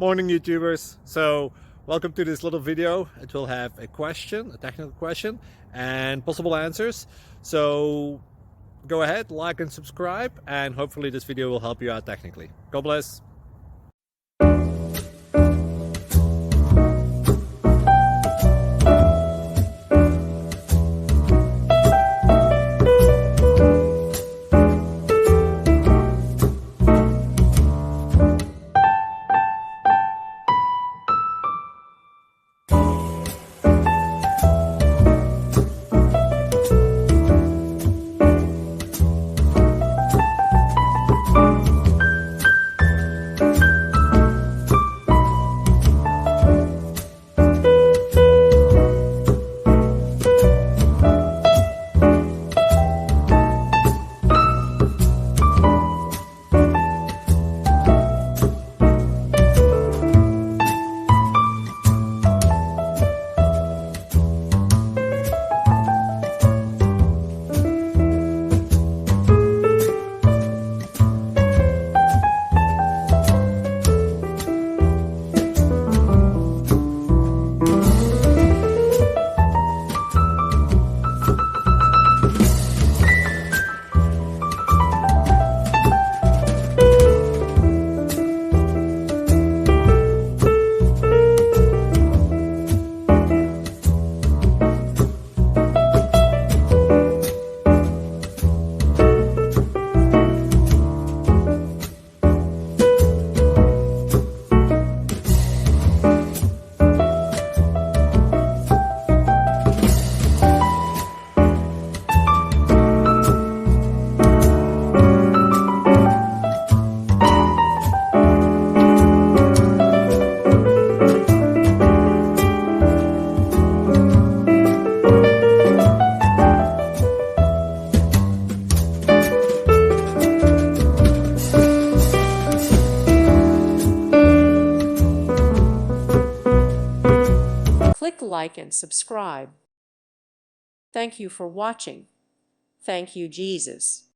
Morning YouTubers. So welcome to this little video. It will have a question, a technical question, and possible answers. So go ahead, like and subscribe, and hopefully this video will help you out technically. God bless. Click like and subscribe. Thank you for watching. Thank you, Jesus.